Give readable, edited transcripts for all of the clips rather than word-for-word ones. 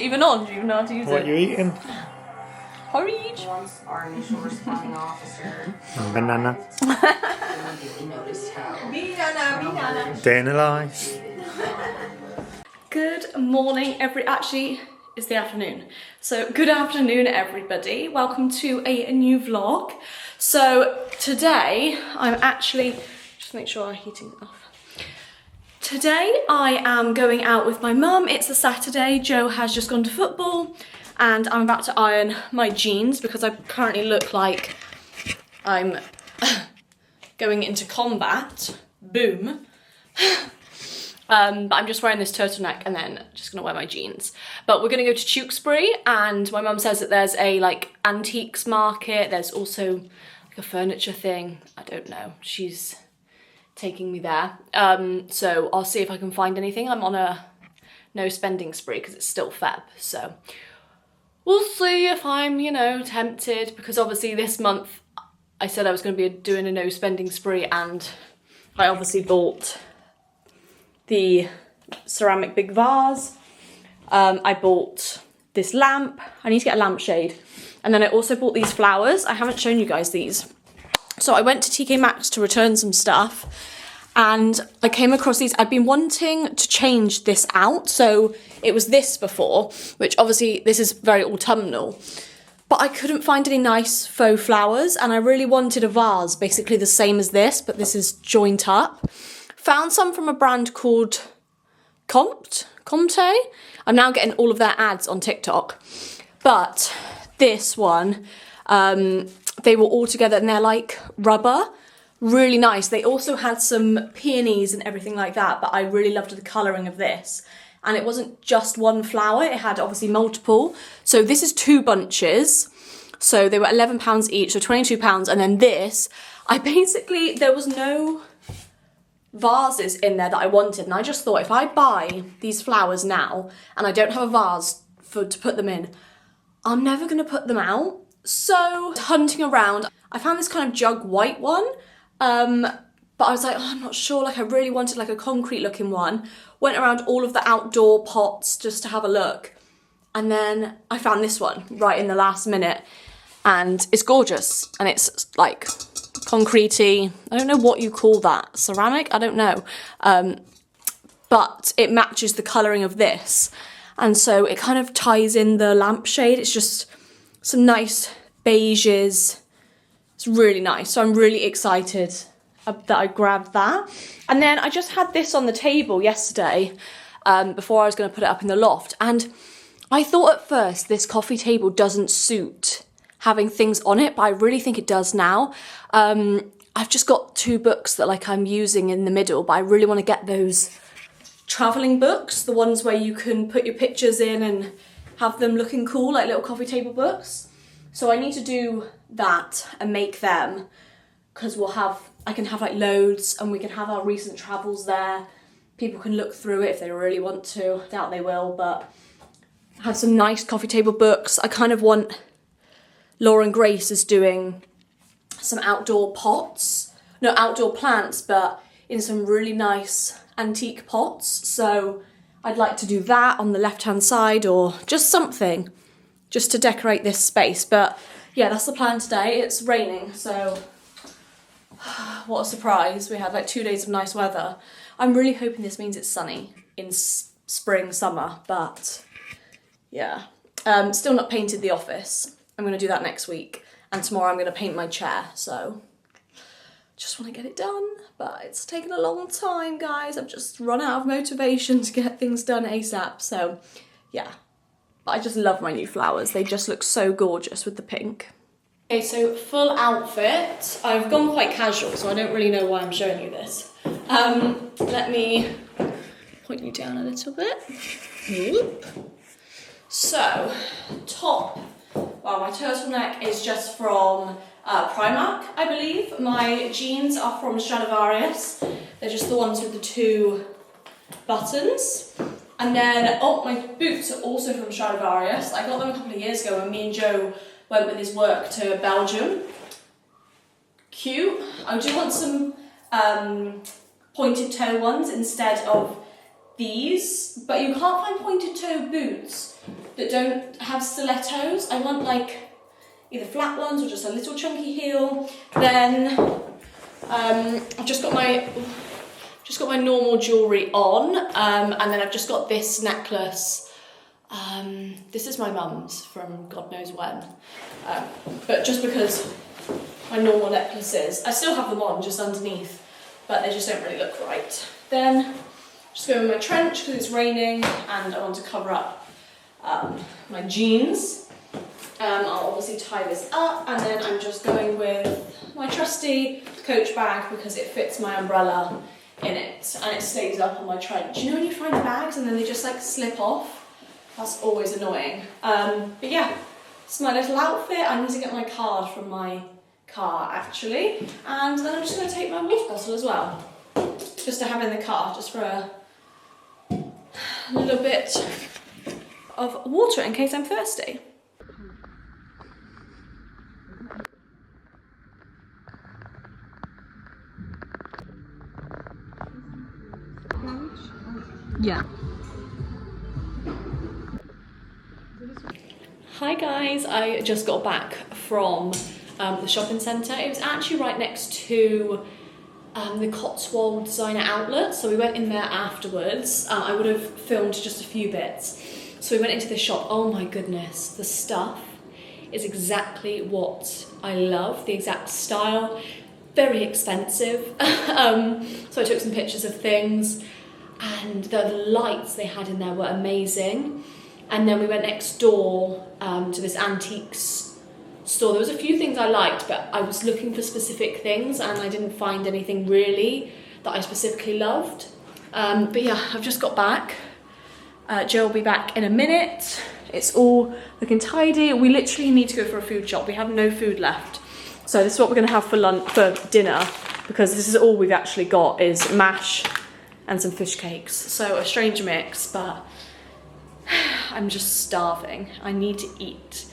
even on? Do you even know how to use What it? are you eating? Porridge. Once our initial responding officer Banana. immediately noticed how Banana. Day in the life. Good morning, actually, it's the afternoon. So, good afternoon, everybody. Welcome to a new vlog. So, today, I'm actually, just make sure I'm heating it off. Today, I am going out with my mum. It's a Saturday. Joe has just gone to football, and I'm about to iron my jeans because I currently look like I'm going into combat. Boom. But I'm just wearing this turtleneck and then just gonna wear my jeans. But we're gonna go to Tewkesbury, and my mum says that there's a like antiques market. There's also like a furniture thing. I don't know. She's taking me there. So I'll see if I can find anything. I'm on a no spending spree because it's still Feb. So we'll see if I'm, you know, tempted, because obviously this month I said I was gonna be doing a no spending spree, and I obviously bought the ceramic big vase. I bought this lamp. I need to get a lampshade. And then I also bought these flowers. I haven't shown you guys these. So I went to TK Maxx to return some stuff, and I came across these. I'd been wanting to change this out. So it was this before, which obviously this is very autumnal, but I couldn't find any nice faux flowers, and I really wanted a vase, basically the same as this, but this is joint up. Found some from a brand called Comte. I'm now getting all of their ads on TikTok. But this one, they were all together and they're like rubber. Really nice. They also had some peonies and everything like that, but I really loved the colouring of this. And it wasn't just one flower, it had obviously multiple. So this is 2 bunches. So they were £11 each, so £22. And then this, there was no vases in there that I wanted, and I just thought if I buy these flowers now and I don't have a vase to put them in, I'm never going to put them out. So hunting around, I found this kind of jug white one, but I was like, oh, I'm not sure, like I really wanted like a concrete looking one. Went around all of the outdoor pots just to have a look, and then I found this one right in the last minute, and it's gorgeous, and it's like concretey. I don't know what you call that. Ceramic? I don't know. But it matches the colouring of this. And so it kind of ties in the lampshade. It's just some nice beiges. It's really nice. So I'm really excited that I grabbed that. And then I just had this on the table yesterday before I was going to put it up in the loft. And I thought at first this coffee table doesn't suit having things on it, but I really think it does now. I've just got 2 books that like I'm using in the middle, but I really want to get those travelling books, the ones where you can put your pictures in and have them looking cool, like little coffee table books. So I need to do that and make them, because I can have like loads, and we can have our recent travels there. People can look through it if they really want to. Doubt they will, but have some nice coffee table books. I kind of want, Lauren Grace is doing some outdoor plants, but in some really nice antique pots. So I'd like to do that on the left-hand side, or just something just to decorate this space. But yeah, that's the plan today. It's raining, so what a surprise. We had like 2 days of nice weather. I'm really hoping this means it's sunny in spring, summer, but yeah. Still not painted the office. I'm going to do that next week, and tomorrow I'm going to paint my chair, so just want to get it done, but it's taken a long time, guys. I've just run out of motivation to get things done ASAP, so yeah. But I just love my new flowers. They just look so gorgeous with the pink. Okay, so full outfit. I've gone quite casual, so I don't really know why I'm showing you this. Let me point you down a little bit. Whoop. So, top. Well, my turtleneck is just from Primark, I believe. My jeans are from Stradivarius. They're just the ones with the 2 buttons. And then, my boots are also from Stradivarius. I got them a couple of years ago when me and Joe went with his work to Belgium. Cute. I do want some pointed toe ones instead of these, but you can't find pointed toe boots that don't have stilettos. I want like either flat ones or just a little chunky heel. Then I've just got my normal jewellery on, and then I've just got this necklace. This is my mum's from God knows when, but just because my normal necklaces, I still have them on just underneath, but they just don't really look right. Then just go in my trench because it's raining and I want to cover up my jeans. I'll obviously tie this up, and then I'm just going with my trusty Coach bag because it fits my umbrella in it and it stays up on my trench. You know when you find bags and then they just like slip off? That's always annoying. But yeah, it's my little outfit. I need to get my card from my car actually, and then I'm just going to take my water bottle as well, just to have in the car, just for a little bit of water in case I'm thirsty. Yeah. Hi guys, I just got back from the shopping centre. It was actually right next to the Cotswold Designer Outlet, so we went in there afterwards. I would have filmed just a few bits. So we went into the shop. Oh my goodness, the stuff is exactly what I love, the exact style, very expensive. So I took some pictures of things, and the lights they had in there were amazing. And then we went next door to this antiques store. There was a few things I liked, but I was looking for specific things and I didn't find anything really that I specifically loved. But yeah, I've just got back. Joe will be back in a minute. It's all looking tidy. We literally need to go for a food shop. We have no food left. So this is what we're gonna have for dinner, because this is all we've actually got is mash and some fish cakes. So a strange mix, but I'm just starving. I need to eat.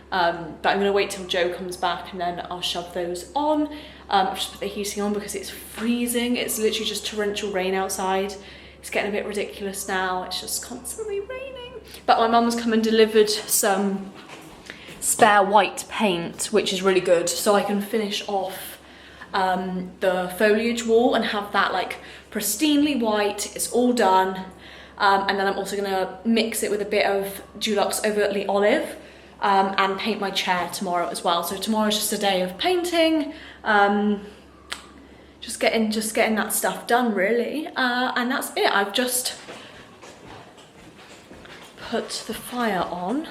But I'm gonna wait till Joe comes back and then I'll shove those on. I've just put the heating on because it's freezing. It's literally just torrential rain outside. It's getting a bit ridiculous now. It's just constantly raining. But my mum's come and delivered some spare white paint, which is really good. So I can finish off the foliage wall and have that like pristinely white. It's all done. And then I'm also gonna mix it with a bit of Dulux Overtly Olive and paint my chair tomorrow as well. So tomorrow's just a day of painting, just getting that stuff done really. And that's it. I've just put the fire on.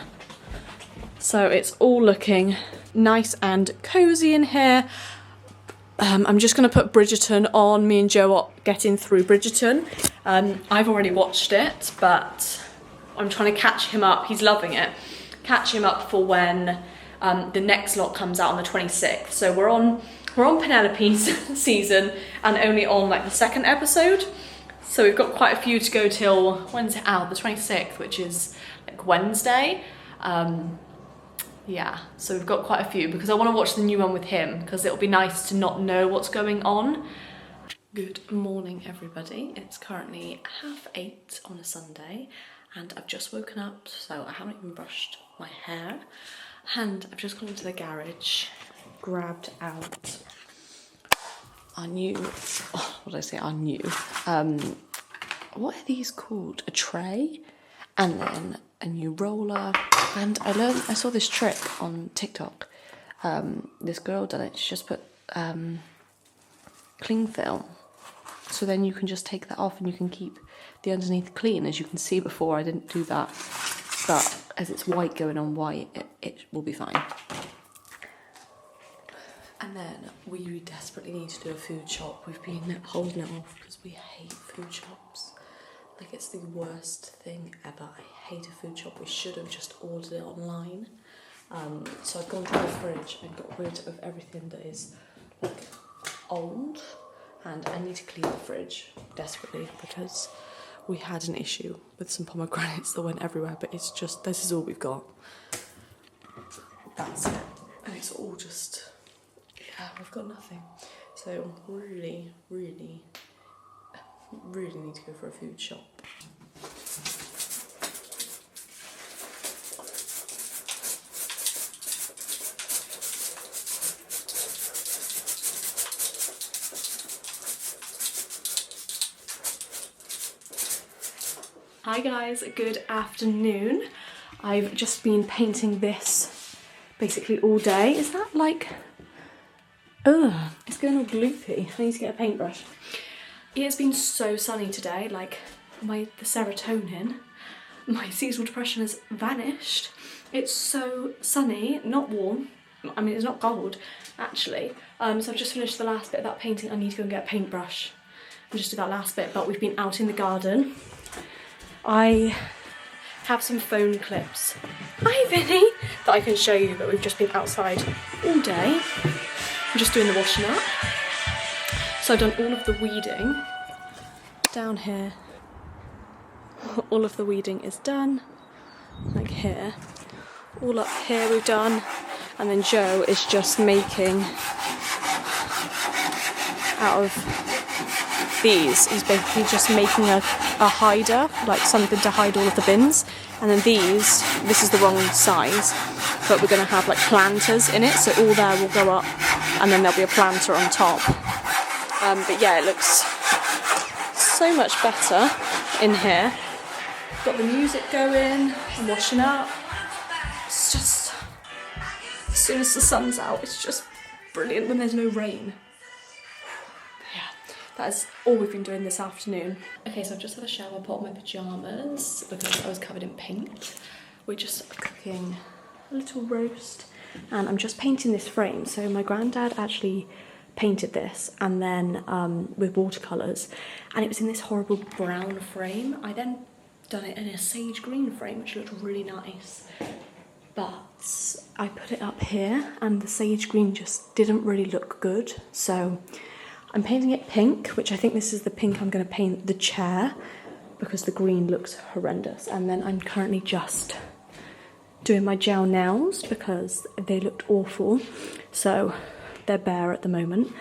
So it's all looking nice and cozy in here. I'm just gonna put Bridgerton on. Me and Joe are getting through Bridgerton. I've already watched it, but I'm trying to catch him up. He's loving it. Catch him up for when the next lot comes out on the 26th. So we're on Penelope's season and only on like the second episode. So we've got quite a few to go till, when's it out? The 26th, which is like Wednesday. Yeah, so we've got quite a few because I want to watch the new one with him because it'll be nice to not know what's going on. Good morning, everybody. It's currently 8:30 on a Sunday and I've just woken up, so I haven't even brushed my hair. And I've just gone into the garage, grabbed out our new, what did I say, our new, what are these called? A tray, and then a new roller. And I saw this trick on TikTok. This girl done it. She just put cling film, so then you can just take that off and you can keep the underneath clean. As you can see before, I didn't do that, but as it's white going on white, it will be fine. And then we desperately need to do a food shop. We've been holding it off because we hate food shops. Like, it's the worst thing ever. I hate a food shop. We should have just ordered it online. So I've gone through the fridge and got rid of everything that is like old, and I need to clean the fridge desperately because we had an issue with some pomegranates that went everywhere, but it's just, this is all we've got. That's it. And it's all just, yeah, we've got nothing. So really, really, really need to go for a food shop. Hi guys, good afternoon. I've just been painting this basically all day. Is that like, ugh, it's going all gloopy. I need to get a paintbrush. It's been so sunny today, like the serotonin, my seasonal depression has vanished. It's so sunny, not warm. I mean, it's not cold actually. So I've just finished the last bit of that painting. I need to go and get a paintbrush and just do that last bit, but we've been out in the garden. I have some phone clips, hi Vinny, that I can show you, but we've just been outside all day. I'm just doing the washing up. So I've done all of the weeding down here. All of the weeding is done, like here. All up here we've done, and then Joe is just making out of these, he's basically just making a hider, like something to hide all of the bins. And then this is the wrong size, but we're going to have like planters in it, so all there will go up and then there'll be a planter on top. But yeah, it looks so much better in here. Got the music going, I'm washing up. It's just, as soon as the sun's out, it's just brilliant when there's no rain. That is all we've been doing this afternoon. Okay, so I've just had a shower, put on my pyjamas because I was covered in paint. We're just cooking a little roast and I'm just painting this frame. So my granddad actually painted this and then with watercolours, and it was in this horrible brown frame. I then done it in a sage green frame, which looked really nice. But I put it up here and the sage green just didn't really look good. So I'm painting it pink, which I think this is the pink I'm going to paint the chair because the green looks horrendous. And then I'm currently just doing my gel nails because they looked awful. So they're bare at the moment.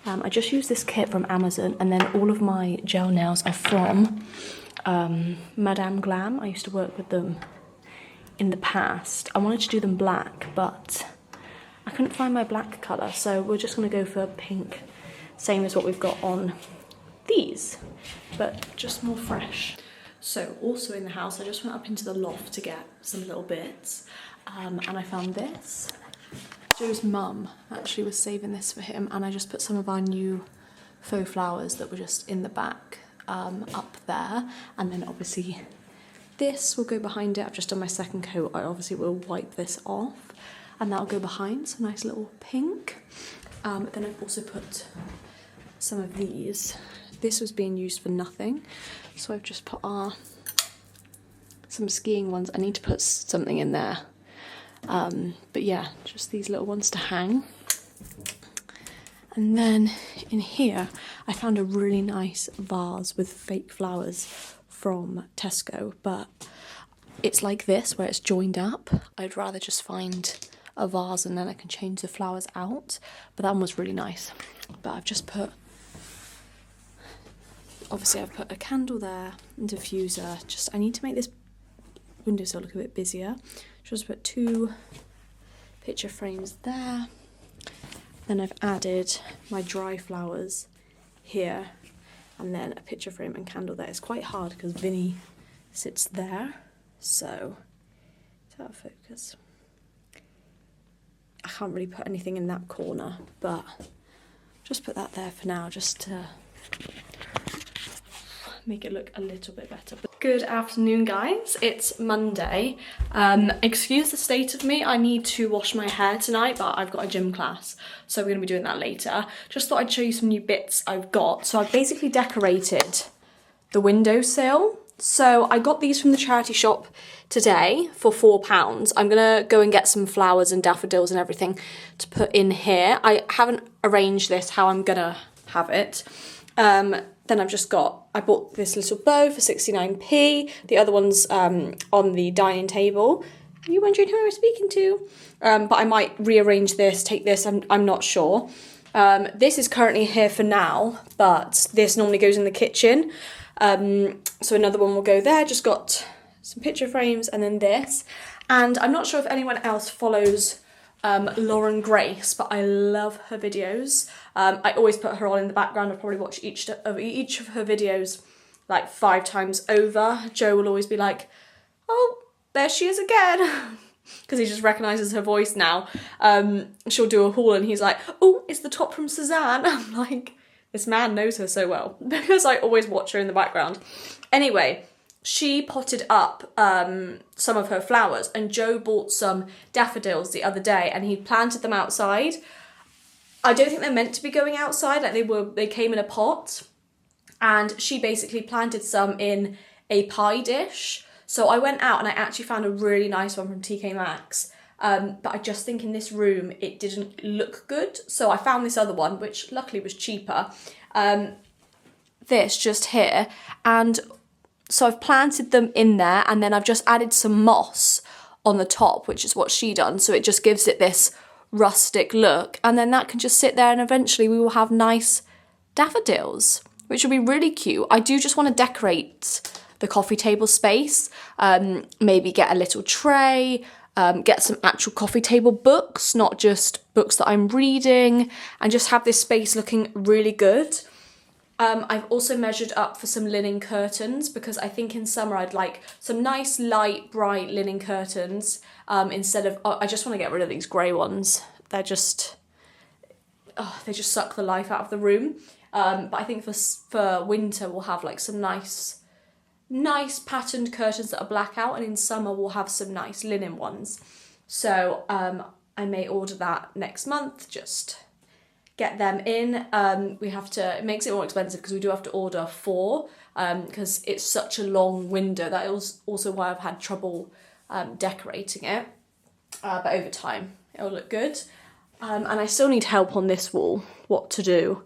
I just used this kit from Amazon, and then all of my gel nails are from Madame Glam. I used to work with them in the past. I wanted to do them black, but I couldn't find my black colour. So we're just going to go for pink. Same as what we've got on these, but just more fresh. So also in the house, I just went up into the loft to get some little bits, and I found this. Joe's mum actually was saving this for him, and I just put some of our new faux flowers that were just in the back up there, and then obviously this will go behind it. I've just done my second coat. I obviously will wipe this off, and that'll go behind, so nice little pink. Then I've also put some of these. This was being used for nothing, so I've just put some skiing ones. I need to put something in there, but yeah, just these little ones to hang. And then in here I found a really nice vase with fake flowers from Tesco, but it's like this where it's joined up. I'd rather just find a vase and then I can change the flowers out, but that one was really nice. But I've just put, obviously I've put a candle there and diffuser. Just I need to make this windowsill look a bit busier. Just put 2 picture frames there. Then I've added my dry flowers here, and then a picture frame and candle there. It's quite hard because Vinny sits there, so it's out of focus. I can't really put anything in that corner, but just put that there for now, just to make it look a little bit better. Good afternoon, guys. It's Monday. Excuse the state of me. I need to wash my hair tonight, but I've got a gym class, so we're going to be doing that later. Just thought I'd show you some new bits I've got. So I've basically decorated the windowsill. So I got these from the charity shop today for £4. I'm gonna go and get some flowers and daffodils and everything to put in here. I haven't arranged this how I'm gonna have it. Then I bought this little bow for 69p. The other one's on the dining table. Are you wondering who I was speaking to? But I might rearrange this, take this, I'm not sure. This is currently here for now, but this normally goes in the kitchen. So another one will go there. Just got some picture frames and then this. And I'm not sure if anyone else follows Lauren Grace, but I love her videos. I always put her on in the background. I probably watch each of her videos like 5 times over. Joe will always be like, oh, there she is again. Because he just recognises her voice now. She'll do a haul and he's like, oh, it's the top from Suzanne. I'm like, this man knows her so well because I always watch her in the background. Anyway, she potted up some of her flowers and Joe bought some daffodils the other day and he planted them outside. I don't think they're meant to be going outside, like they came in a pot, and she basically planted some in a pie dish. So I went out and I actually found a really nice one from TK Maxx, but I just think in this room it didn't look good. So I found this other one, which luckily was cheaper, this just here, and so I've planted them in there and then I've just added some moss on the top, which is what she done, so it just gives it this rustic look, and then that can just sit there and eventually we will have nice daffodils, which will be really cute. I do just want to decorate the coffee table space, maybe get a little tray, get some actual coffee table books, not just books that I'm reading, and just have this space looking really good. I've also measured up for some linen curtains because I think in summer I'd like some nice light bright linen curtains instead of, I just want to get rid of these grey ones. They just suck the life out of the room. But I think for winter we'll have like some nice patterned curtains that are blackout, and in summer we'll have some nice linen ones. So I may order that next month, just get them in. It makes it more expensive because we do have to order 4 because it's such a long window. That is also why I've had trouble decorating it, but over time it'll look good. And I still need help on this wall, what to do.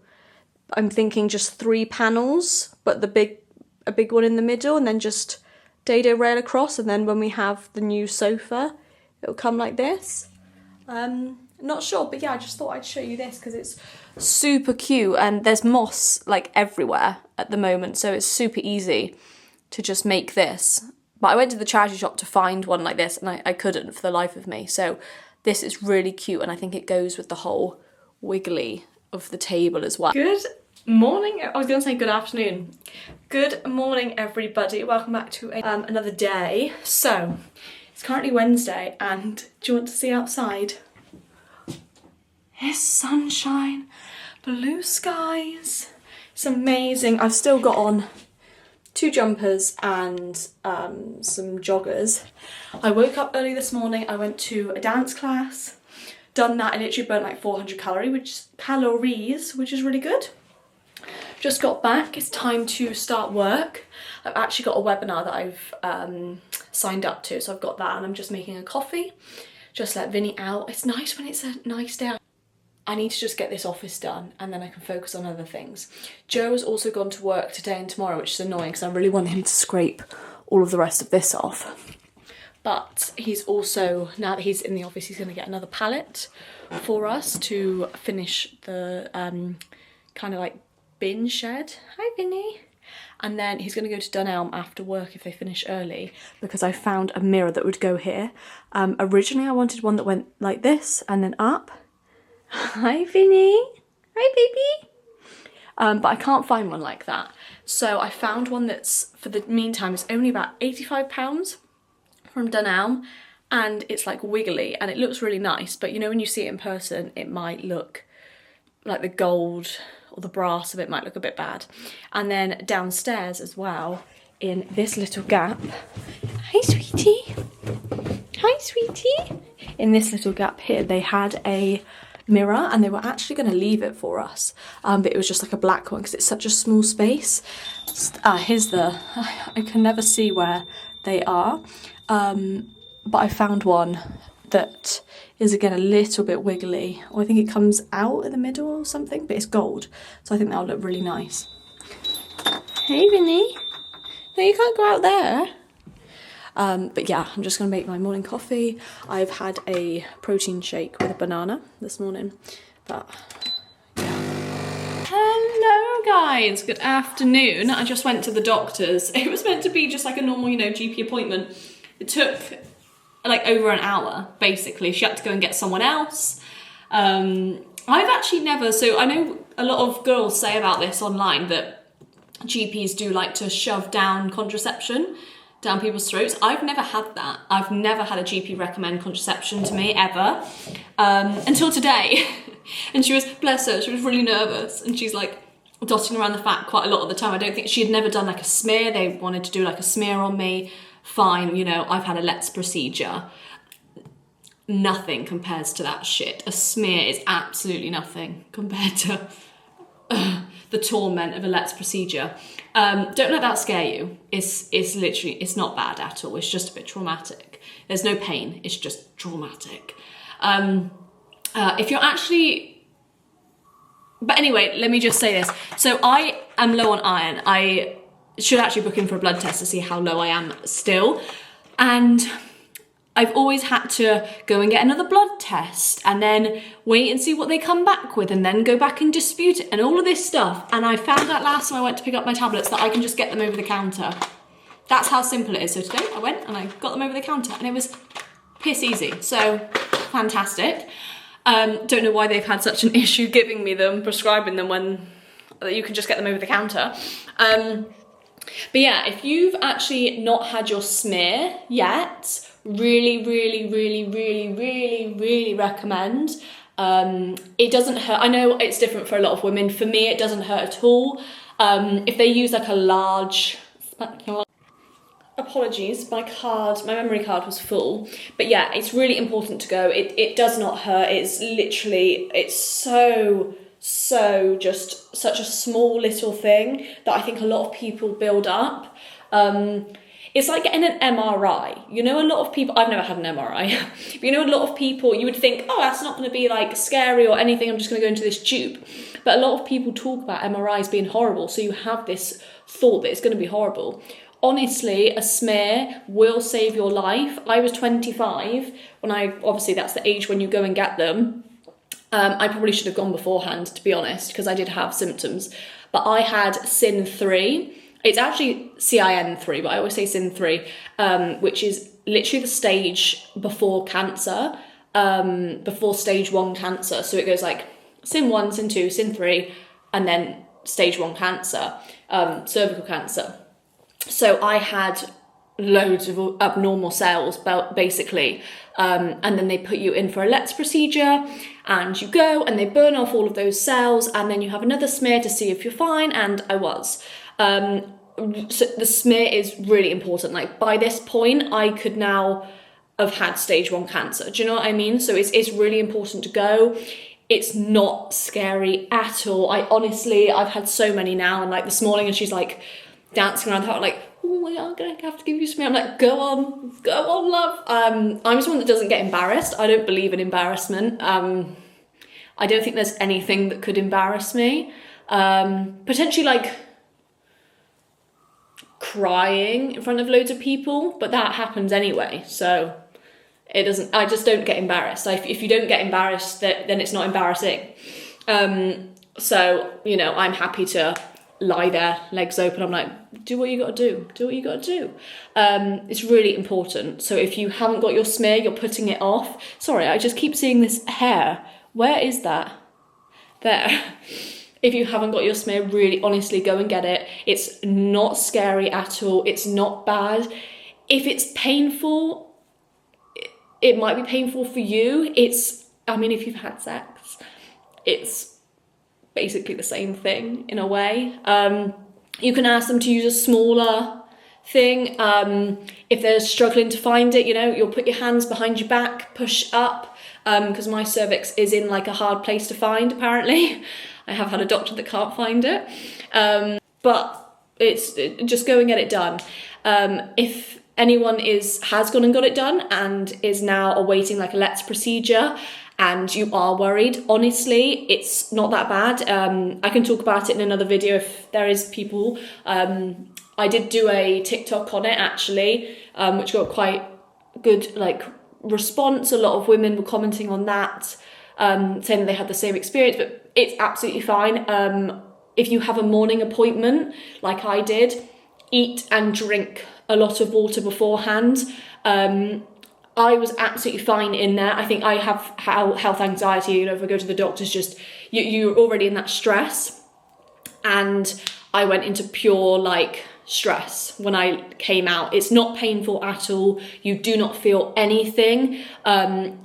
I'm thinking just 3 panels, but a big one in the middle, and then just dado rail across, and then when we have the new sofa it'll come like this. Not sure, but yeah, I just thought I'd show you this because it's super cute, and there's moss like everywhere at the moment, so it's super easy to just make this. But I went to the charity shop to find one like this and I couldn't for the life of me, so this is really cute, and I think it goes with the whole wiggly of the table as well. Good morning, I was going to say good afternoon. Good morning everybody, welcome back to another day. So, it's currently Wednesday, and do you want to see outside? It's sunshine, blue skies, it's amazing. I've still got on 2 jumpers and some joggers. I woke up early this morning, I went to a dance class, done that, I literally burnt like 400 calories, which is really good. Just got back, it's time to start work. I've actually got a webinar that I've signed up to, so I've got that, and I'm just making a coffee, just let Vinny out. It's nice when it's a nice day. I need to just get this office done and then I can focus on other things. Joe has also gone to work today and tomorrow, which is annoying because I really want him to scrape all of the rest of this off. But he's also, now that he's in the office, he's going to get another pallet for us to finish the kind of like bin shed. Hi Vinny. And then he's going to go to Dunelm after work if they finish early, because I found a mirror that would go here. Originally I wanted one that went like this and then up. Hi Vinny. Hi baby. But I can't find one like that. So I found one that's, for the meantime, it's only about £85 from Dunelm, and it's like wiggly and it looks really nice, but you know when you see it in person it might look like the gold or the brass of it might look a bit bad. And then downstairs as well, in this little gap, hi sweetie, hi sweetie, in this little gap here they had a mirror, and they were actually going to leave it for us, but it was just like a black one because it's such a small space. Here's the, I can never see where they are, but I found one that is again a little bit wiggly, or I think it comes out in the middle or something, but it's gold, so I think that'll look really nice. Hey Vinny, no you can't go out there. But yeah, I'm just going to make my morning coffee. I've had a protein shake with a banana this morning, but yeah. Hello guys, good afternoon. I just went to the doctor's. It was meant to be just like a normal, you know, GP appointment. It took like over an hour, basically. She had to go and get someone else. I've actually never, so I know a lot of girls say about this online that GPs do like to shove down contraception down people's throats. I've never had that. I've never had a GP recommend contraception to me, ever, until today. And she was, bless her, she was really nervous, and she's like dotting around the fact quite a lot of the time. I don't think she had never done like a smear. They wanted to do like a smear on me. Fine, you know, I've had a LLETZ procedure. Nothing compares to that shit. A smear is absolutely nothing compared to the torment of a LLETZ procedure. Don't let that scare you. It's literally, it's not bad at all. It's just a bit traumatic. There's no pain. It's just traumatic. If you're actually... But anyway, let me just say this. So I am low on iron. I should actually book in for a blood test to see how low I am still. And I've always had to go and get another blood test and then wait and see what they come back with and then go back and dispute it and all of this stuff. And I found out last time I went to pick up my tablets that I can just get them over the counter. That's how simple it is. So today I went and I got them over the counter and it was piss easy. So fantastic. Don't know why they've had such an issue giving me them, prescribing them when you can just get them over the counter. But yeah, if you've actually not had your smear yet, really recommend. It doesn't hurt. I know it's different for a lot of women. For me, it doesn't hurt at all. If they use like a large... Apologies, my memory card was full. But yeah, it's really important to go. It does not hurt. It's literally, it's so just such a small little thing that I think a lot of people build up. It's like getting an MRI. You know, a lot of people, I've never had an MRI, but you know, a lot of people, you would think, oh, that's not going to be like scary or anything, I'm just going to go into this tube. But a lot of people talk about MRIs being horrible, so you have this thought that it's going to be horrible. Honestly, a smear will save your life. I was 25 when obviously that's the age when you go and get them. I probably should have gone beforehand, to be honest, because I did have symptoms. But I had SIN3. It's actually CIN3, but I always say SIN3, which is literally the stage before cancer, before stage 1 cancer. So it goes like SIN1, SIN2, SIN3, and then stage 1 cancer, cervical cancer. So I had loads of abnormal cells, basically, and then they put you in for a LLETZ procedure, and you go and they burn off all of those cells, and then you have another smear to see if you're fine, and I was. So the smear is really important. Like by this point, I could now have had stage 1 cancer. Do you know what I mean? So it's really important to go. It's not scary at all. I've had so many now, and like this morning, and she's like dancing around the house, like, oh, I'm gonna have to give you smear. I'm like, go on, love. I'm just one that doesn't get embarrassed. I don't believe in embarrassment. I don't think there's anything that could embarrass me. Potentially like crying in front of loads of people, but that happens anyway, so it doesn't. I just don't get embarrassed. If you don't get embarrassed, then it's not embarrassing. So you know, I'm happy to lie there, legs open. I'm like, do what you got to do. It's really important. So if you haven't got your smear, you're putting it off. Sorry, I just keep seeing this hair. Where is that? There. If you haven't got your smear, really honestly go and get it. It's not scary at all. It's not bad. If it's painful, it might be painful for you. If you've had sex, it's basically the same thing in a way. You can ask them to use a smaller thing. If they're struggling to find it, you know, you'll put your hands behind your back, push up, because my cervix is in like a hard place to find, apparently. I have had a doctor that can't find it. But just go and get it done. If anyone has gone and got it done and is now awaiting like a LLETZ procedure, and you are worried, honestly, it's not that bad. I can talk about it in another video if there is people. I did do a TikTok on it actually, which got quite good like response. A lot of women were commenting on that, saying that they had the same experience, but it's absolutely fine. If you have a morning appointment, like I did, eat and drink a lot of water beforehand. I was absolutely fine in there. I think I have health anxiety, you know, if I go to the doctors, just you're already in that stress. And I went into pure like stress when I came out. It's not painful at all. You do not feel anything.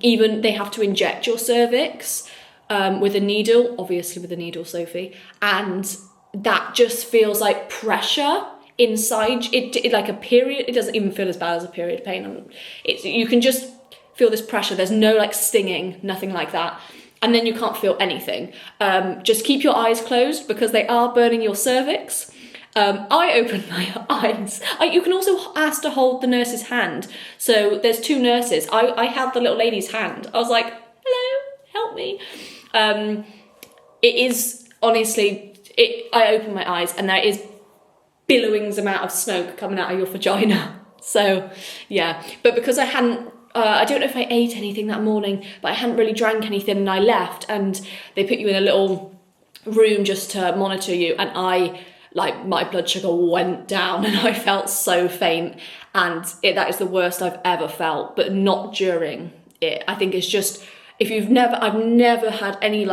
Even they have to inject your cervix with a needle, obviously with a needle, Sophie, and that just feels like pressure inside it like a period. It doesn't even feel as bad as a period pain. You can just feel this pressure. There's no like stinging, nothing like that. And then you can't feel anything. Just keep your eyes closed because they are burning your cervix. I opened my eyes. You can also ask to hold the nurse's hand. So there's 2 nurses. I held the little lady's hand. I was like, hello, help me. It is honestly, I opened my eyes and there is billowings amount of smoke coming out of your vagina. So yeah, but because I hadn't, I don't know if I ate anything that morning, but I hadn't really drank anything and I left and they put you in a little room just to monitor you, and my blood sugar went down and I felt so faint, and that is the worst I've ever felt, but not during it. I think it's just, I've never had any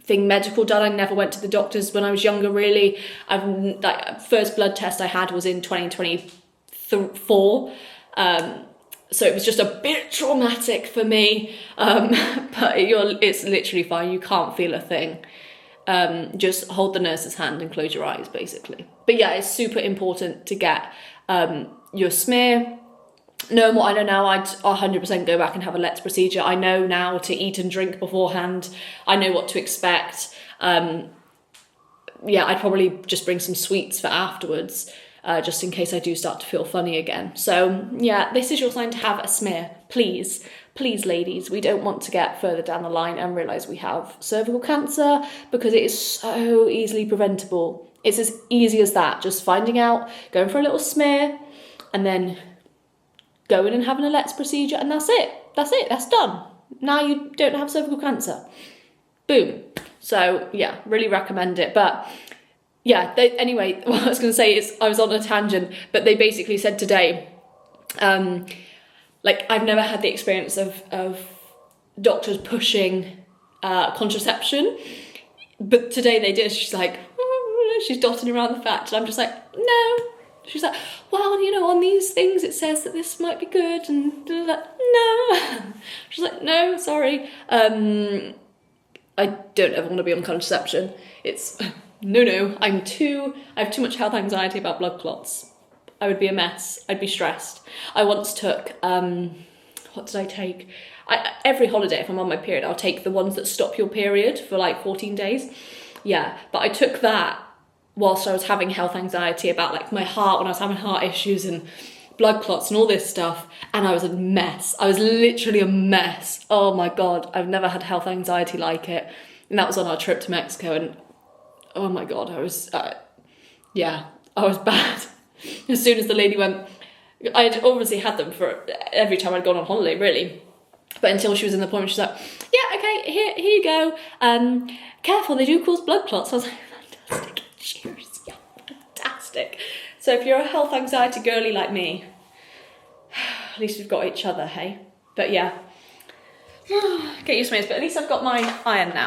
thing medical done. I never went to the doctors when I was younger, really. First blood test I had was in 2024. So it was just a bit traumatic for me, but it's literally fine. You can't feel a thing. Just hold the nurse's hand and close your eyes, basically. But yeah, it's super important to get your smear. Knowing what I know now, I'd 100% go back and have a LLETZ procedure. I know now to eat and drink beforehand. I know what to expect. I'd probably just bring some sweets for afterwards, just in case I do start to feel funny again. So yeah, this is your sign to have a smear. Please, ladies, we don't want to get further down the line and realise we have cervical cancer, because it is so easily preventable. It's as easy as that, just finding out, going for a little smear, and then going and having a LLETZ procedure, and that's it, that's done. Now you don't have cervical cancer. Boom. So yeah, really recommend it. But yeah, anyway, what I was going to say is, I was on a tangent, but they basically said today, I've never had the experience of doctors pushing contraception, but today they did. She's like, she's dotting around the fact, and I'm just like, no. She's like, well, on these things it says that this might be good, and no. She's like, no, sorry. I don't ever want to be on contraception. It's no. I have too much health anxiety about blood clots. I would be a mess. I'd be stressed. I once took, what did I take? Every holiday, if I'm on my period, I'll take the ones that stop your period for 14 days. Yeah, but I took that whilst I was having health anxiety about my heart, when I was having heart issues and blood clots and all this stuff, and I was a mess. I was literally a mess. Oh my God, I've never had health anxiety like it. And that was on our trip to Mexico, and oh my God, I was bad. As soon as the lady went, I'd obviously had them for every time I'd gone on holiday, really. But until she was in the point where she's like, yeah, okay, here you go. Careful, they do cause blood clots. I was like, fantastic. Cheers. Yeah, fantastic. So if you're a health anxiety girly like me, at least we've got each other, hey? But yeah, get used to it. But at least I've got my iron now.